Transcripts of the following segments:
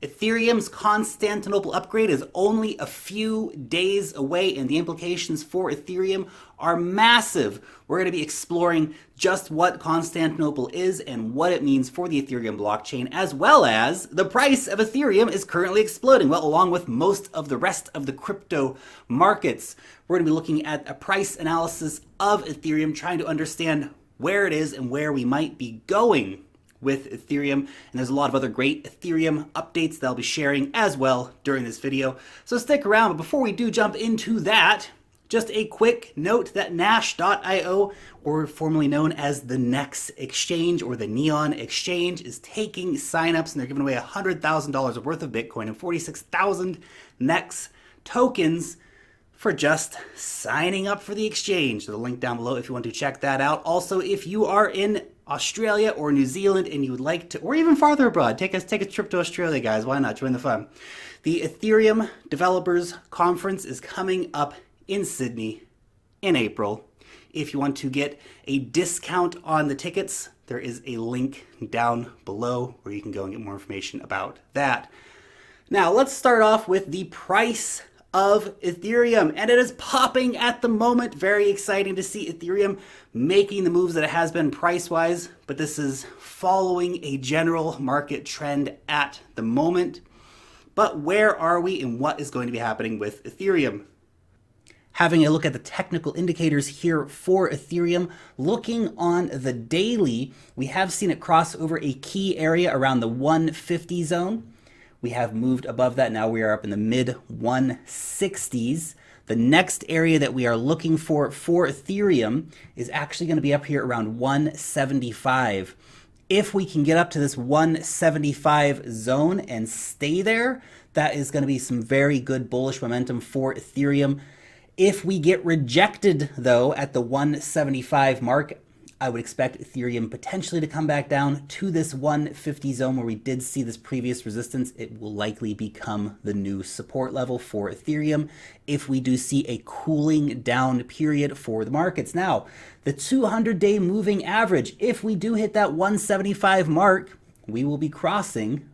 Ethereum's Constantinople upgrade is only a few days away, and the implications for Ethereum are massive. We're going to be exploring just what Constantinople is and what it means for the Ethereum blockchain, as well as the price of Ethereum is currently exploding, well, along with most of the rest of the crypto markets. We're going to be looking at a price analysis of Ethereum, trying to understand where it is and where we might be going with Ethereum, and there's a lot of other great Ethereum updates that I'll be sharing as well during this video. So stick around, but before we do jump into that, just a quick note that Nash.io, or formerly known as the NEX exchange or the Neon exchange, is taking signups, and they're giving away $100,000 worth of Bitcoin and 46,000 NEX tokens for just signing up for the exchange. So the link down below if you want to check that out. Also, if you are in Australia or New Zealand and you would like to, or even farther abroad, take a trip to Australia, guys. Why not? Join the fun. The Ethereum Developers Conference is coming up in Sydney in April. If you want to get a discount on the tickets, there is a link down below where you can go and get more information about that. Now, let's start off with the price of Ethereum, and it is popping at the moment. Very exciting to see Ethereum making the moves that it has been price-wise, but this is following a general market trend at the moment. But where are we and what is going to be happening with Ethereum? Having a look at the technical indicators here for Ethereum, looking on the daily, we have seen it cross over a key area around the 150 zone. We have moved above that. Now we are up in the mid 160s. The next area that we are looking for Ethereum is actually going to be up here around 175. If we can get up to this 175 zone and stay there, that is going to be some very good bullish momentum for Ethereum. If we get rejected, though, at the 175 mark, I would expect Ethereum potentially to come back down to this 150 zone where we did see this previous resistance. It will likely become the new support level for Ethereum if we do see a cooling down period for the markets. Now, the 200-day moving average, if we do hit that 175 mark, we will be crossing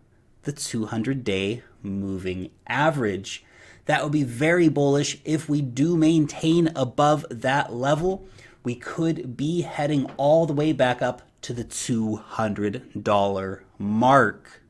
the 200-day moving average. That would be very bullish. If we do maintain above that level, we could be heading all the way back up to the $200 mark.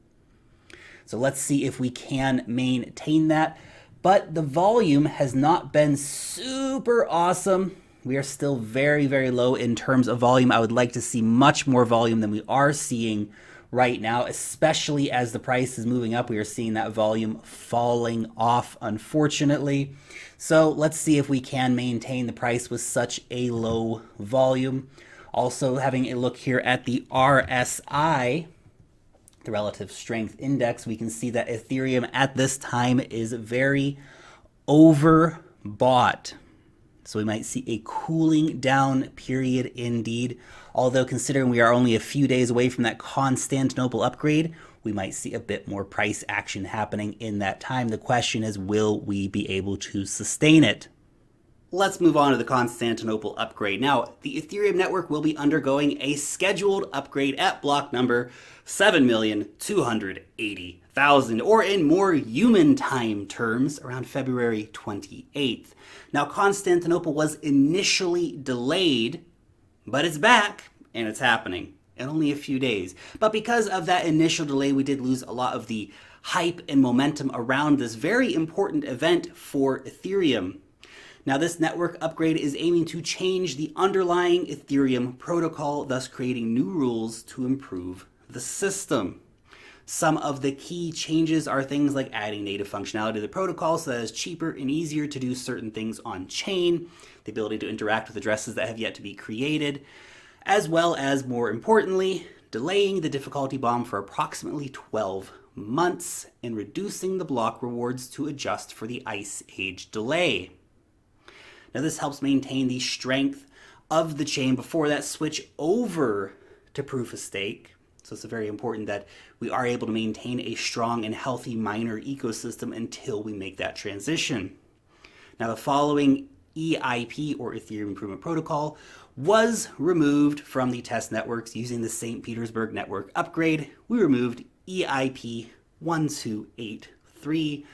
So let's see if we can maintain that. But the volume has not been super awesome. We are still very, very low in terms of volume. I would like to see much more volume than we are seeing right now, especially as the price is moving up. We are seeing that volume falling off, unfortunately. So let's see if we can maintain the price with such a low volume. Also having a look here at the RSI, the relative strength index, we can see that Ethereum at this time is very overbought. So we might see a cooling down period indeed. Although considering we are only a few days away from that Constantinople upgrade, we might see a bit more price action happening in that time. The question is, will we be able to sustain it? Let's move on to the Constantinople upgrade. Now, the Ethereum network will be undergoing a scheduled upgrade at block number 7,280,000, or in more human time terms, around February 28th. Now, Constantinople was initially delayed, but it's back and it's happening in only a few days. But because of that initial delay, we did lose a lot of the hype and momentum around this very important event for Ethereum. Now, this network upgrade is aiming to change the underlying Ethereum protocol, thus creating new rules to improve the system. Some of the key changes are things like adding native functionality to the protocol so that it's cheaper and easier to do certain things on chain, the ability to interact with addresses that have yet to be created, as well as, more importantly, delaying the difficulty bomb for approximately 12 months and reducing the block rewards to adjust for the Ice Age delay. Now, this helps maintain the strength of the chain before that switch over to proof of stake. So it's very important that we are able to maintain a strong and healthy miner ecosystem until we make that transition. Now, the following EIP, or Ethereum Improvement Protocol, was removed from the test networks using the St. Petersburg network upgrade. We removed EIP 1283,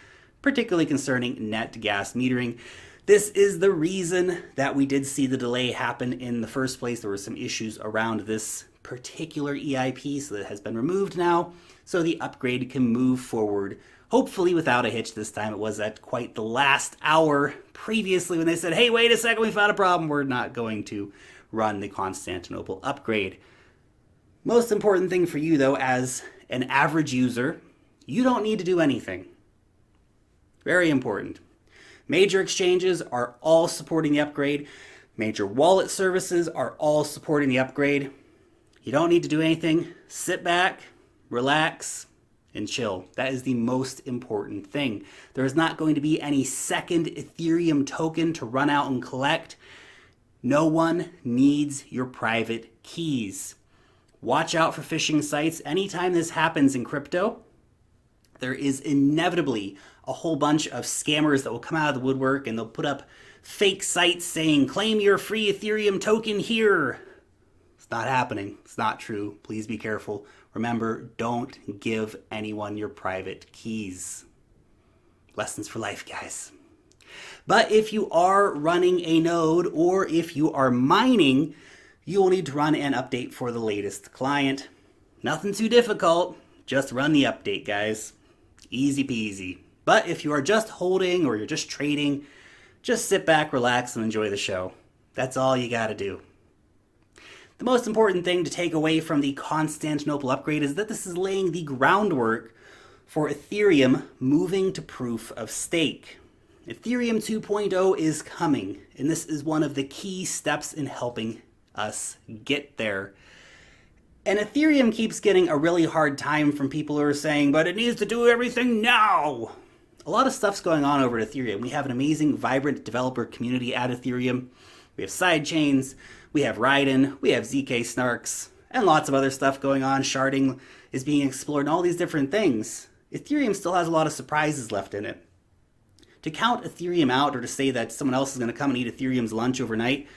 particularly concerning net gas metering. This is the reason that we did see the delay happen in the first place. There were some issues around this particular EIP, so that has been removed now, so the upgrade can move forward, hopefully without a hitch this time. It was at quite the last hour previously when they said, hey, wait a second, we found a problem. We're not going to run the Constantinople upgrade. Most important thing for you, though, as an average user, you don't need to do anything. Very important. Major exchanges are all supporting the upgrade. Major wallet services are all supporting the upgrade. You don't need to do anything. Sit back, relax, and chill. That is the most important thing. There is not going to be any second Ethereum token to run out and collect. No one needs your private keys. Watch out for phishing sites. Anytime this happens in crypto, there is inevitably a whole bunch of scammers that will come out of the woodwork, and they'll put up fake sites saying, claim your free Ethereum token here. It's not happening. It's not true. Please be careful. Remember, don't give anyone your private keys. Lessons for life, guys. But if you are running a node or if you are mining, you will need to run an update for the latest client. Nothing too difficult. Just run the update, guys. Easy peasy. But if you are just holding or you're just trading, just sit back, relax, and enjoy the show. That's all you gotta do. The most important thing to take away from the Constantinople upgrade is that this is laying the groundwork for Ethereum moving to proof of stake. Ethereum 2.0 is coming, and this is one of the key steps in helping us get there. And Ethereum keeps getting a really hard time from people who are saying, but it needs to do everything now. A lot of stuff's going on over at Ethereum. We have an amazing, vibrant developer community at Ethereum. We have sidechains, we have Raiden, we have ZK Snarks, and lots of other stuff going on. Sharding is being explored and all these different things. Ethereum still has a lot of surprises left in it. To count Ethereum out or to say that someone else is going to come and eat Ethereum's lunch overnight,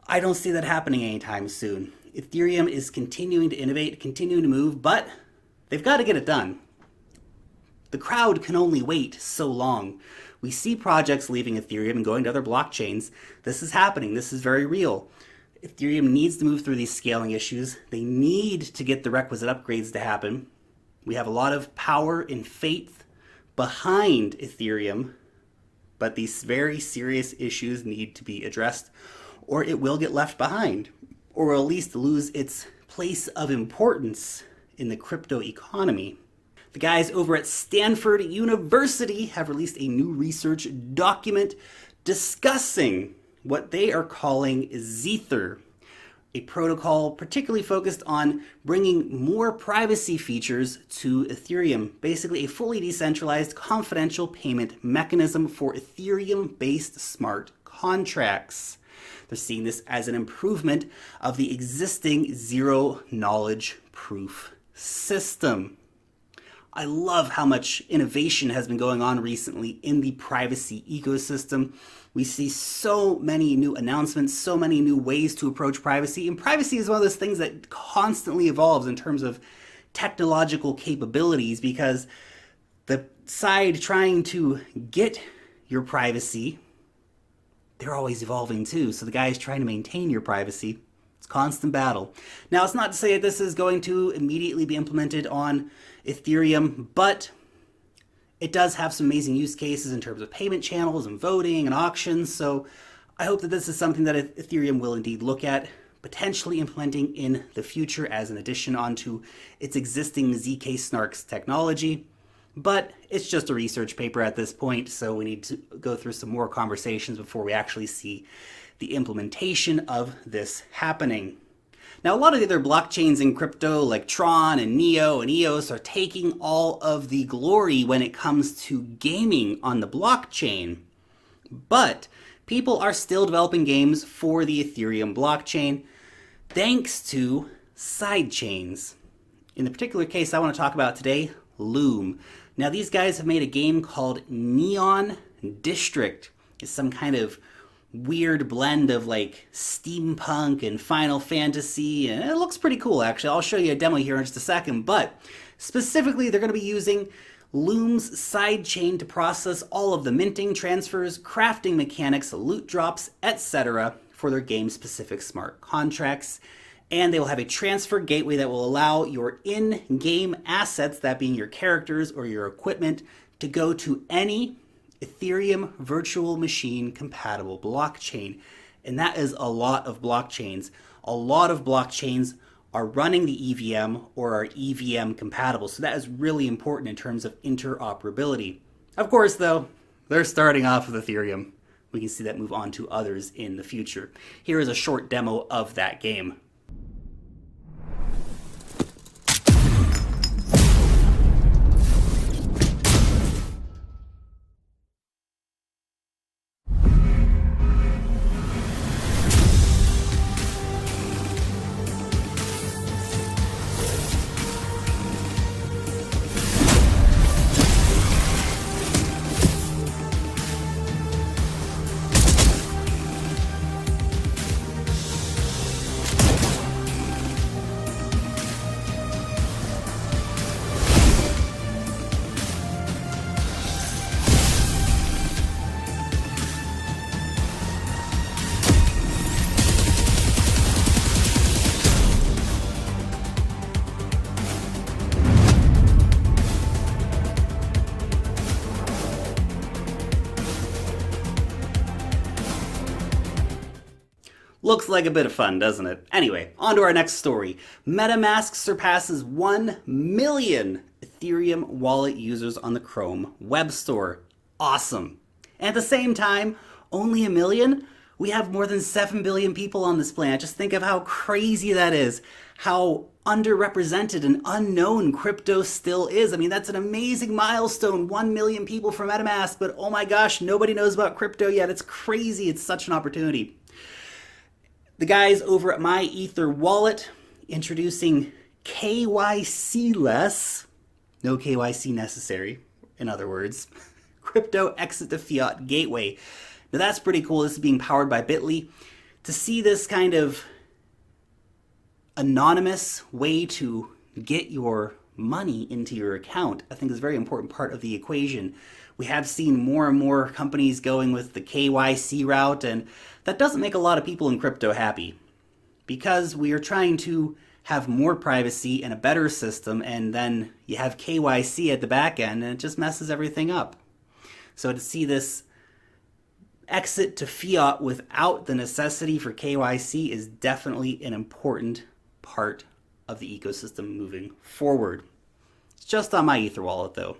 I don't see that happening anytime soon. Ethereum is continuing to innovate, continuing to move, but they've got to get it done. The crowd can only wait so long. We see projects leaving Ethereum and going to other blockchains. This is happening. This is very real. Ethereum needs to move through these scaling issues. They need to get the requisite upgrades to happen. We have a lot of power and faith behind Ethereum, but these very serious issues need to be addressed, or it will get left behind, or will at least lose its place of importance in the crypto economy. The guys over at Stanford University have released a new research document discussing what they are calling Zether, a protocol particularly focused on bringing more privacy features to Ethereum, basically a fully decentralized confidential payment mechanism for Ethereum-based smart contracts. They're seeing this as an improvement of the existing zero-knowledge proof system. I love how much innovation has been going on recently in the privacy ecosystem. We see so many new announcements, so many new ways to approach privacy. And privacy is one of those things that constantly evolves in terms of technological capabilities, because the side trying to get your privacy, they're always evolving too. So the guys trying to maintain your privacy, it's constant battle. Now, it's not to say that this is going to immediately be implemented on Ethereum, but it does have some amazing use cases in terms of payment channels and voting and auctions. So I hope that this is something that Ethereum will indeed look at, potentially implementing in the future as an addition onto its existing ZK Snarks technology. But it's just a research paper at this point, so we need to go through some more conversations before we actually see the implementation of this happening. Now, a lot of the other blockchains in crypto, like Tron and Neo and EOS, are taking all of the glory when it comes to gaming on the blockchain. But people are still developing games for the Ethereum blockchain, thanks to sidechains. In the particular case I want to talk about today, Loom. Now, these guys have made a game called Neon District. It's some kind of weird blend of like steampunk and Final Fantasy, and it looks pretty cool actually. I'll show you a demo here in just a second, but Specifically, they're going to be using Loom's sidechain to process all of the minting, transfers, crafting mechanics, loot drops, etc. for their game-specific smart contracts. And they will have a transfer gateway that will allow your in-game assets, that being your characters or your equipment, to go to any Ethereum virtual machine compatible blockchain. And that is a lot of blockchains. A lot of blockchains are running the EVM or are EVM compatible. So that is really important in terms of interoperability. Of course, though, they're starting off with Ethereum. We can see that move on to others in the future. Here is a short demo of that game. Looks like a bit of fun, doesn't it? Anyway, on to our next story. MetaMask surpasses 1 million Ethereum wallet users on the Chrome web store. Awesome. And at the same time, only 1 million? We have more than 7 billion people on this planet. Just think of how crazy that is. How underrepresented and unknown crypto still is. I mean, that's an amazing milestone. 1 million people for MetaMask, but oh my gosh, nobody knows about crypto yet. It's crazy. It's such an opportunity. The guys over at My Ether Wallet introducing KYC-less, no KYC necessary, in other words, crypto exit to fiat gateway. Now that's pretty cool. This is being powered by Bitly. To see this kind of anonymous way to get your money into your account, I think is a very important part of the equation. We have seen more and more companies going with the KYC route, and that doesn't make a lot of people in crypto happy because we are trying to have more privacy and a better system, and then you have KYC at the back end and it just messes everything up. So to see this exit to fiat without the necessity for KYC is definitely an important part of the ecosystem moving forward. It's just on My Ether Wallet though.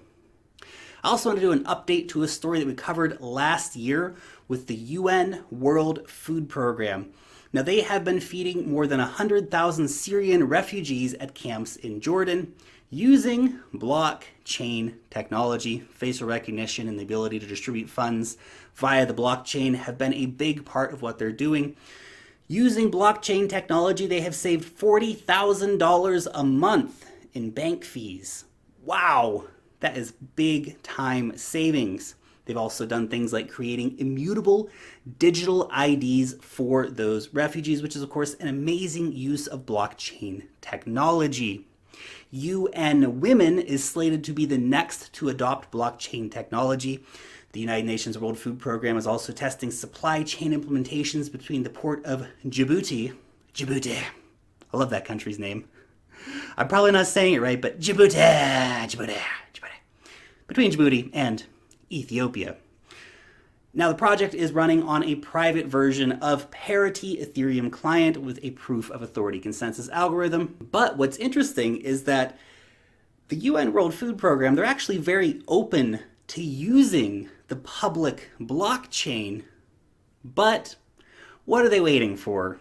I also want to do an update to a story that we covered last year with the UN World Food Program. Now they have been feeding more than 100,000 Syrian refugees at camps in Jordan using blockchain technology. Facial recognition and the ability to distribute funds via the blockchain have been a big part of what they're doing. Using blockchain technology, they have saved $40,000 a month in bank fees. Wow! That is big time savings. They've also done things like creating immutable digital IDs for those refugees, which is of course an amazing use of blockchain technology. UN Women is slated to be the next to adopt blockchain technology. The United Nations World Food Program is also testing supply chain implementations between the port of Djibouti. I love that country's name. I'm probably not saying it right, but Djibouti. Between Djibouti and Ethiopia. Now the project is running on a private version of Parity Ethereum client with a proof of authority consensus algorithm. But what's interesting is that the UN World Food Program, they're actually very open to using the public blockchain. But what are they waiting for?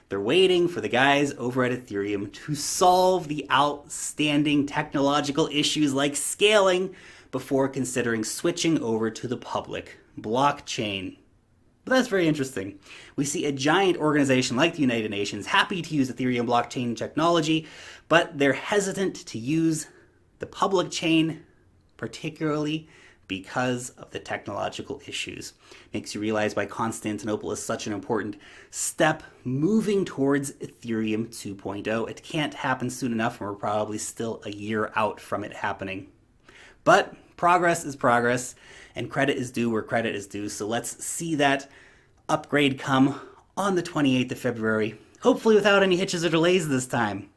They're waiting for the guys over at Ethereum to solve the outstanding technological issues like scaling before considering switching over to the public blockchain. But that's very interesting. We see a giant organization like the United Nations happy to use Ethereum blockchain technology, but they're hesitant to use the public chain, particularly because of the technological issues. Makes you realize why Constantinople is such an important step moving towards Ethereum 2.0. It can't happen soon enough, and we're probably still a year out from it happening. But progress is progress, and credit is due where credit is due. So let's see that upgrade come on the 28th of February, hopefully without any hitches or delays this time.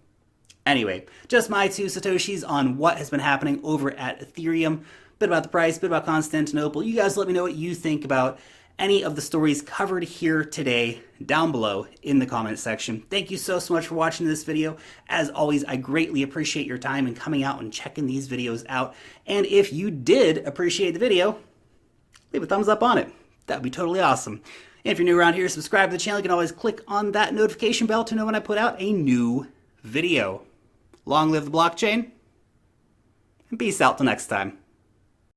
Anyway, just my 2 Satoshis on what has been happening over at Ethereum. Bit about the price, bit about Constantinople. You guys let me know what you think about any of the stories covered here today down below in the comment section. Thank you so much for watching this video. As always, I greatly appreciate your time and coming out and checking these videos out. And if you did appreciate the video, leave a thumbs up on it. That would be totally awesome. And if you're new around here, subscribe to the channel. You can always click on that notification bell to know when I put out a new video. Long live the blockchain, and peace out till next time.